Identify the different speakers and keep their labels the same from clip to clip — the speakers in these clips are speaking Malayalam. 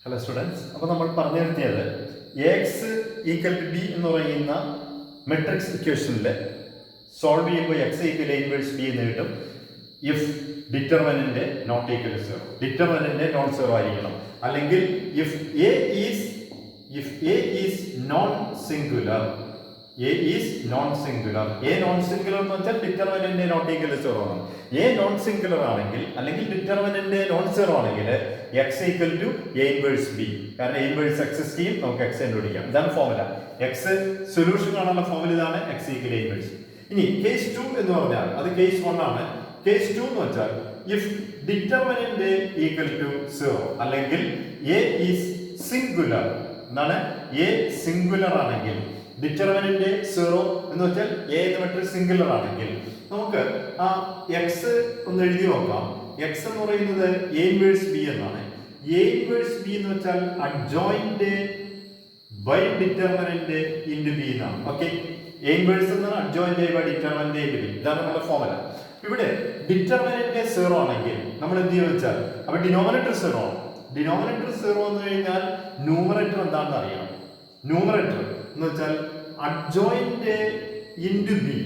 Speaker 1: ഹലോ സ്റ്റുഡൻസ്, അപ്പോൾ നമ്മൾ പറഞ്ഞു നിർത്തിയത് എക്സ് ഈക്വൽ ടു ബി എന്ന് പറയുന്ന മെട്രിക്സ് ഇക്വേഷനിൽ സോൾവ് ചെയ്യുമ്പോൾ X equal A inverse B എന്ന് കിട്ടും if determinant not equal to zero. Determinant non zero ആയിരിക്കണം. അല്ലെങ്കിൽ if A is non singular. A is non singular. A non singular എന്ന് വെച്ചാൽ determinant not equal to zero ആണ്. എ നോൺ സിംഗുലർ ആണെങ്കിൽ അല്ലെങ്കിൽ ഡിറ്റർമിനന്റ് നോൺ സീറോ ആണെങ്കിൽ X equal to A inverse B. കാരണം എ ഇൻവേഴ്സ് എക്സിസ്റ്റ് ചെയ്യും, നമുക്ക് എക്സ് കണ്ടുപിടിക്കാം. ഇതാണ് ഫോർമുല. എക്സ് സൊല്യൂഷൻ കാണാനുള്ള ഫോർമുല ഇതാണ്, എക്സ് ഈക്വൽ എ ഇൻവേഴ്സ്. ഇനി കേസ് 2 എന്ന് പറഞ്ഞാൽ അത് കേസ് 1 ആണ്. കേസ് 2 എന്ന് വെച്ചാൽ if determinant equal to zero അല്ലെങ്കിൽ എ ഈസ് സിംഗുലർ. എന്താണ്? എ സിംഗുലർ ആണെങ്കിൽ ഡിറ്റർമിനന്റ് സീറോ എന്ന് വെച്ചാൽ എ എന്ന് മെട്രിക്സ് സിംഗുലർ ആണെങ്കിൽ നമുക്ക് ആ എക്സ് ഒന്ന് എഴുതി നോക്കാം. എക്സ് എന്ന് പറയുന്നത് എ ഇൻവേഴ്സ് ബി എന്നാണ്. എ ഇൻവേഴ്സ് ബി എന്ന് വെച്ചാൽ adjoint by determinant into B എന്നാണ്. ഓക്കെ, എ ഇൻവേഴ്സ് എന്നാണ് adjoint by determinant into B. ഇതാണ് നമ്മുടെ ഫോർമുല. ഇവിടെ ഡിറ്റർമിനന്റ് സീറോ ആണെങ്കിൽ നമ്മൾ എന്ത് ചെയ്യുക വെച്ചാൽ അപ്പൊ ഡിനോമിനേറ്റർ സീറോ ആണ്. ഡിനോമിനേറ്റർ സീറോ എന്ന് കഴിഞ്ഞാൽ ന്യൂമറേറ്റർ എന്താണെന്ന് അറിയണം. ന്യൂമറേറ്റർ എന്ന് വെച്ചാൽ adjoint into B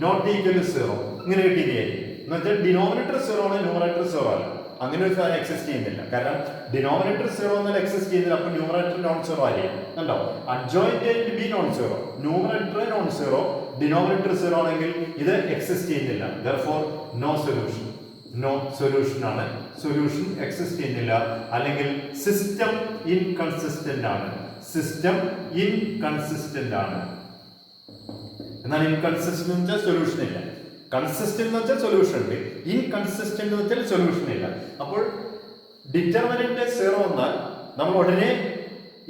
Speaker 1: not equal to zero. ഇങ്ങനെ കിട്ടിയിരിക്കും എന്ന് വെച്ചാൽ ഡിനോമിനേറ്റർ സീറോ ആണ്, ന്യൂമറേറ്റർ സീറോ അല്ല. അങ്ങനെ ഒരു സാധനം എക്സിസ്റ്റ് ചെയ്യുന്നില്ല. കാരണം ഡിനോമിനേറ്റർ സീറോ എന്നാൽ എക്സിസ്റ്റ് ചെയ്യുന്നില്ല. അപ്പൊ ന്യൂമറേറ്റർ നോൺ സീറോ ആയിരിക്കും. കണ്ടോ? Adjoint into B non zero, numerator non zero, denominator zero ആണെങ്കിൽ ഇത് എക്സിസ്റ്റ് ചെയ്യുന്നില്ല. therefore no solution. No solution ആണ്. സൊല്യൂഷൻ എക്സിസ്റ്റ് ചെയ്യുന്നില്ല. അല്ലെങ്കിൽ സിസ്റ്റം ഇൻകൺസിസ്റ്റന്റ് ആണ്. സിസ്റ്റം ഇൻകൺസിസ്റ്റന്റ് ആണ്. എന്നാൽ ഇൻകൺസിസ്റ്റന്റ് എന്ന് വെച്ചാൽ സൊല്യൂഷൻ ഇല്ല. കൺസിസ്റ്റന്റ് എന്ന് വെച്ചാൽ സൊല്യൂഷൻ ഉണ്ട്. ഇൻകൺസിസ്റ്റന്റ് എന്ന് വെച്ചാൽ സൊല്യൂഷൻ ഇല്ല. അപ്പോൾ ഡിറ്റർമിനന്റ് സീറോ എന്നാൽ നമ്മൾ ഉടനെ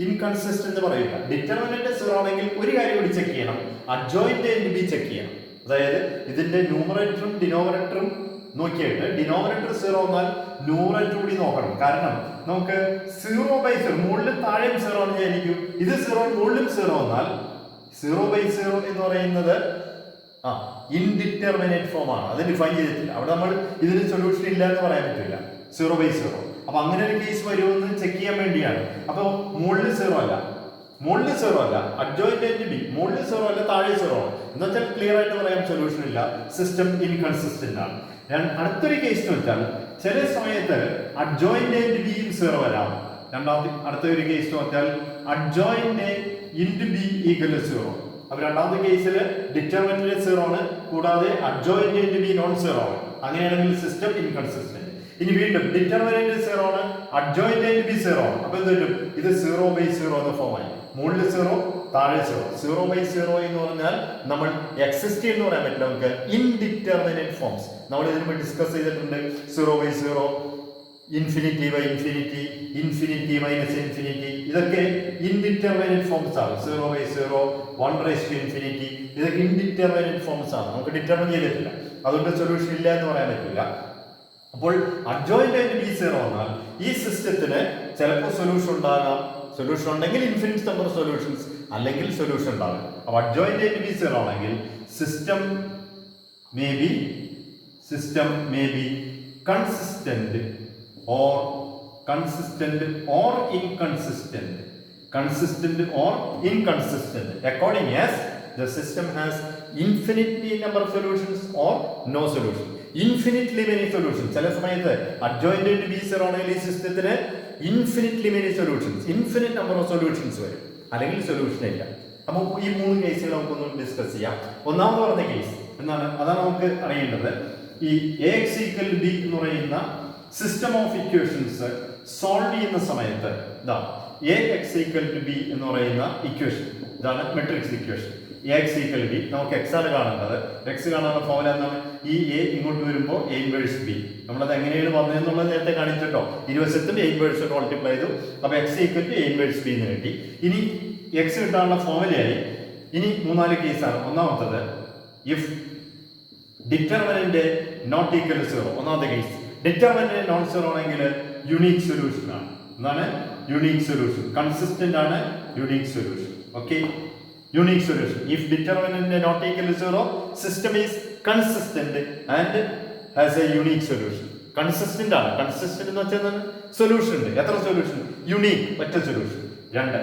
Speaker 1: ഇൻകൺസിസ്റ്റന്റ് പറയില്ല. ഡിറ്റർമിനന്റ് സീറോ ആണെങ്കിൽ ഒരു കാര്യം കൂടി ചെക്ക് ചെയ്യണം, അഡ്ജോയിന്റ് ഇൻറ്റു ബി ചെക്ക് ചെയ്യണം. അതായത് ഇതിന്റെ ന്യൂമറേറ്ററും ഡിനോമിനേറ്ററും നോക്കിയിട്ട് ഡിനോമിനേറ്റർ സീറോ എന്നാൽ ന്യൂമറേറ്റർ കൂടി നോക്കണം. കാരണം നമുക്ക് 0/0 മുകളിലും താഴെയും സീറോ എന്ന് വിചാരിക്കും. ഇത് സീറോ മുകളിലും സീറോ എന്നാൽ 0/0 എന്ന് പറയുന്നത് ഇൻഡിറ്റർമിനേറ്റ് ഫോം ആണ്. അത് ഡിഫൈൻ ചെയ്തിട്ടില്ല. അവിടെ നമ്മൾ ഇതിന് സൊല്യൂഷൻ ഇല്ല എന്ന് പറയാൻ പറ്റില്ല. 0/0 അപ്പൊ അങ്ങനെ ഒരു കേസ് വരുമെന്ന് ചെക്ക് ചെയ്യാൻ വേണ്ടിയാണ്. അപ്പൊ മുകളിൽ സീറോ അല്ല, മുകളിൽ സീറോ അല്ല, അഡ്ജോയിന്റ് ഇൻറ്റു ബി, മുകളിൽ സീറോ അല്ല, താഴെ സീറോ ആണ് എന്ന് വെച്ചാൽ ക്ലിയർ ആയിട്ട് പറയാൻ സൊല്യൂഷൻ ഇല്ല, സിസ്റ്റം ഇൻകൺസിസ്റ്റന്റ് ആണ്. അടുത്തൊരു കേസ് എന്ന് വെച്ചാൽ ചില സമയത്ത് അഡ്ജോയിന്റ് ഇൻറ്റു ബിയും സീറോ വരാം. അടുത്തൊരു കേസ് എന്ന് വെച്ചാൽ adjoint into B equal to zero. അപ്പൊ രണ്ടാമത്തെ കേസിൽ ഡിറ്റർമിനന്റ് സീറോ ആണ്, കൂടാതെ adjoint into B non zero ആണ്. അങ്ങനെയാണെങ്കിൽ സിസ്റ്റം ഇൻകൺസിസ്റ്റന്റ്. ഇനി വീണ്ടും ഡിറ്റർമിനന്റ് സീറോ ആണ്, അഡ്ജോയിന്റ് ഇൻറ്റു ബി സീറോ ആണ്. അപ്പൊ എന്ത് പറ്റും? ഇത് 0/0 എന്ന ഫോമായി. മുകളിൽ സീറോ, താഴെ സീറോ. 0/0 എന്ന് പറഞ്ഞാൽ നമ്മൾ എക്സിസ്റ്റ് എന്ന് പറയാൻ പറ്റില്ല. നമുക്ക് ഇൻഡിറ്റർമിനേറ്റ് ഫോംസ് നമ്മൾ ഇതിന് ഡിസ്കസ് ചെയ്തിട്ടുണ്ട്. 0/0, infinity by infinity, infinity minus infinity, ഇതൊക്കെ ഇൻഡിറ്റർമിനേറ്റ് ഫോംസ് ആണ്. 0/0, 1/∞, ഇതൊക്കെ ഇൻഡിറ്റർമിനേറ്റ് ഫോംസ് ആണ്. നമുക്ക് ഡിറ്റർമിൻ ചെയ്തിട്ടില്ല, അതുകൊണ്ട് സൊല്യൂഷൻ ഇല്ല എന്ന് പറയാൻ പറ്റില്ല. അപ്പോൾ അഡ്ജോയിന്റ് ഇൻറ്റു ബി സീറോ എന്നാൽ ഈ സിസ്റ്റത്തിന് ചിലപ്പോൾ സൊല്യൂഷൻ ഉണ്ടാകാം. സൊല്യൂഷൻ ഉണ്ടെങ്കിൽ ഇൻഫിനിറ്റ് നമ്പർ ഓഫ് സൊല്യൂഷൻസ്, അല്ലെങ്കിൽ സൊല്യൂഷൻ ഉണ്ടാകും. അപ്പോൾ അഡ്ജോയിന്റ് ഇൻറ്റു ബി സീറോ ആണെങ്കിൽ system may be consistent or inconsistent, consistent or inconsistent according as the system has infinitely number of solutions or no solution. Infinitely many solutions. ചില സമയത്ത് adjoint to b zero ആണെങ്കിൽ ഈ സിസ്റ്റത്തിന് infinitely many solutions, infinite number of solutions വരും, അല്ലെങ്കിൽ സൊല്യൂഷൻ ഇല്ല. അപ്പോൾ ഈ മൂന്ന് കേസുകൾ നമുക്കൊന്ന് ഡിസ്കസ് ചെയ്യാം. ഒന്നാമത് പറഞ്ഞ കേസ് എന്താണ്? അതാണ് നമുക്ക് അറിയേണ്ടത്. ഈ ax equal b എന്ന് പറയുന്ന സിസ്റ്റം ഓഫ് ഇക്വേഷൻസ് സോൾവ് ചെയ്യുന്ന സമയത്ത് ഇതാ ax equal to b എന്ന് പറയുന്ന ഇക്വേഷൻ, ഇതാണ് matrix equation. ax equal b നമുക്ക് x ആണ് കാണേണ്ടത്. x കാണാനുള്ള ഫോർമുല എന്താണ്? ഈ a ഇങ്ങോട്ട് വരുമ്പോൾ a ഇൻവേഴ്സ് b. നമ്മളത് എങ്ങനെയാണ് വന്നതെന്നുള്ളത് നേരത്തെ കാണിച്ചിട്ടോ. ഇരുവശത്തും a ഇൻവേഴ്സ് മൾട്ടിപ്ലൈ ചെയ്തു. അപ്പോൾ x equal to a inverse b എന്ന് കിട്ടി. ഇനി x കിട്ടാനുള്ള ഫോർമുലയായി. ഇനി 3-4 കേസാണ്. ഒന്നാമത്തത് if determinant not equal to zero. ഒന്നാമത്തെ കേസ് ഡിറ്റർമിനന്റ് നോൺ സീറോ ആണെങ്കിൽ യുണീക് സൊല്യൂഷൻ ആണ്. എന്താണ്? Unique solution. കൺസിസ്റ്റന്റ് ആണ്, unique solution. Okay, unique solution. If determinant not equal to zero, system is consistent and has a unique solution. Consistent ആണ്. കൺസിസ്റ്റന്റ് എന്ന് വെച്ചാൽ സൊല്യൂഷൻ ഉണ്ട്. എത്ര സൊല്യൂഷൻ? യുണീക്, ഒറ്റ solution. 2,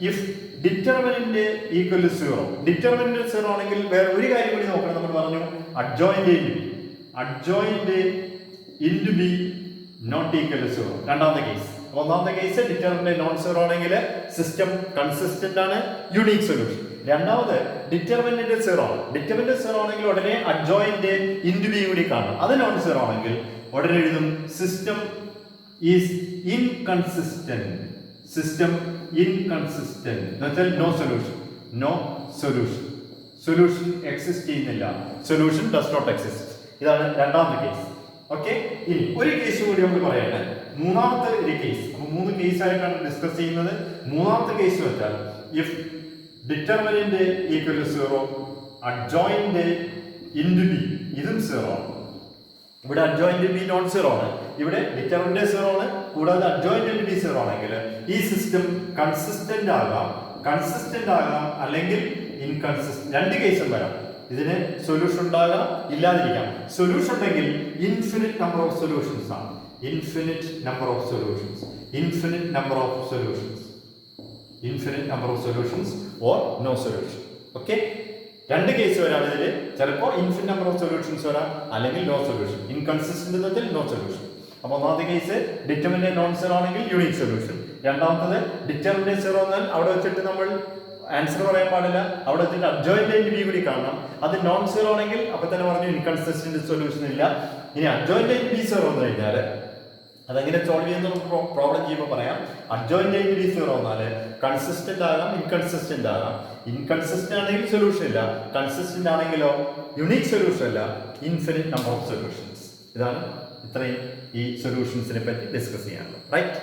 Speaker 1: if determinant equal to 0. Determinant 0 ആണെങ്കിൽ വേറെ ഒരു കാര്യം കൂടി നോക്കണം. നമ്മൾ പറഞ്ഞു adjoint into B not equal to 0. രണ്ടാമത്തെ കേസ്. ഒന്നാമത്തെ കേസ് ഡിറ്റർമിനന്റ് നോൺ സീറോ ആണെങ്കിൽ സിസ്റ്റം കൺസിസ്റ്റന്റ് ആണ്, യുണീക് സൊല്യൂഷൻ. രണ്ടാമത് ഡിറ്റർമിനന്റ് 0 ആണ്. ഡിറ്റർമിനന്റ് 0 ആണെങ്കിൽ ഉടനെ അഡ്ജോയിന്റ് ഇൻറ്റു ബി കൂടി കാണണം. അത് നോൺ സീറോ ആണെങ്കിൽ ഉടനെ എഴുതും system is inconsistent. System inconsistent എന്ന് വെച്ചാൽ നോ സൊല്യൂഷൻ. സൊല്യൂഷൻ എക്സിസ്റ്റ് ചെയ്യുന്നില്ല. Solution does not exist. ഇതാണ് രണ്ടാമത്തെ കേസ്. ഓക്കെ, ഇനി ഒരു കേസ് കൂടി നമ്മൾ പറയട്ടെ. മൂന്നാമത്തെ ഒരു കേസ്. അപ്പൊ 3 കേസ് ആയിട്ടാണ് ഡിസ്കസ് ചെയ്യുന്നത്. മൂന്നാമത്തെ കേസ് വെച്ചാൽ if determinant equal to 0, adjoint into B ഇതും 0 ആണ്. ഇവിടെ അഡ്ജോയിന്റ് ബി നോൺ സീറോ ആണ്, ഇവിടെ ഡിറ്റർമിനന്റ് 0 ആണ്. കൂടാതെ അഡ്ജോയിന്റ് ബി 0 ആണെങ്കിൽ ഈ സിസ്റ്റം കൺസിസ്റ്റന്റ് ആകാം അല്ലെങ്കിൽ ഇൻകൺസിസ്റ്റന്റ്. 2 കേസും വരാം. ഇതിന് സൊല്യൂഷൻ ഉണ്ടാകാം, ഇല്ലാതിരിക്കാം. സൊല്യൂഷൻ ഉണ്ടെങ്കിൽ ഇൻഫിനിറ്റ് നമ്പർ ഓഫ് സൊല്യൂഷൻസ് ആണ്. Infinite number of solutions or no solution. Okay, 2 case വരാം ഇതിൽ. ചിലപ്പോൾ ഇൻഫിനിറ്റ് നമ്പർ ഓഫ് സൊല്യൂഷൻസ് വരാം, അല്ലെങ്കിൽ നോ സൊല്യൂഷൻ. ഇൻകൺസിസ്റ്റന്റ് എന്നതിൽ നോ സൊല്യൂഷൻ. അപ്പൊ ഒന്നാമത്തെ കേസ് ഡിറ്റർമിനന്റ് നോൺ സീറോ ആണെങ്കിൽ യുണീക് സൊല്യൂഷൻ. രണ്ടാമത്തത് ഡിറ്റർമിനന്റ് 0 എന്നാൽ അവിടെ വെച്ചിട്ട് നമ്മൾ ആൻസർ പറയാൻ പാടില്ല. അവിടെ വെച്ചിട്ട് അഡ്ജോയിന്റ് ബി കൂടി കാണണം. അത് നോൺ സീറോ ആണെങ്കിൽ അപ്പൊ തന്നെ പറഞ്ഞു ഇൻകൺസിസ്റ്റന്റ് സൊല്യൂഷൻ ഇല്ല. ഇനി അഡ്ജോയിന്റ് ബി 0 എന്ന് കഴിഞ്ഞാൽ അതെങ്ങനെ സോൾവ് ചെയ്യുന്ന പ്രോബ്ലം ചെയ്യുമ്പോൾ പറയാം. അഡ്ജോയിന്റ് ബി 0 എന്നാൽ കൺസിസ്റ്റന്റ് ആകാം, ഇൻകൺസിസ്റ്റന്റ് ആകാം. ഇൻകൺസിസ്റ്റന്റ് ആണെങ്കിൽ സൊല്യൂഷൻ ഇല്ല, കൺസിസ്റ്റന്റ് ആണെങ്കിലോ യുണീക് സൊല്യൂഷൻ അല്ല, ഇൻഫിനിറ്റ് നമ്പർ ഓഫ് സൊല്യൂഷൻസ്. ഇതാണ് ഇത്രയും ഈ സൊല്യൂഷൻസിനെ പറ്റി ഡിസ്കസ് ചെയ്യാനുള്ളത്. റൈറ്റ്.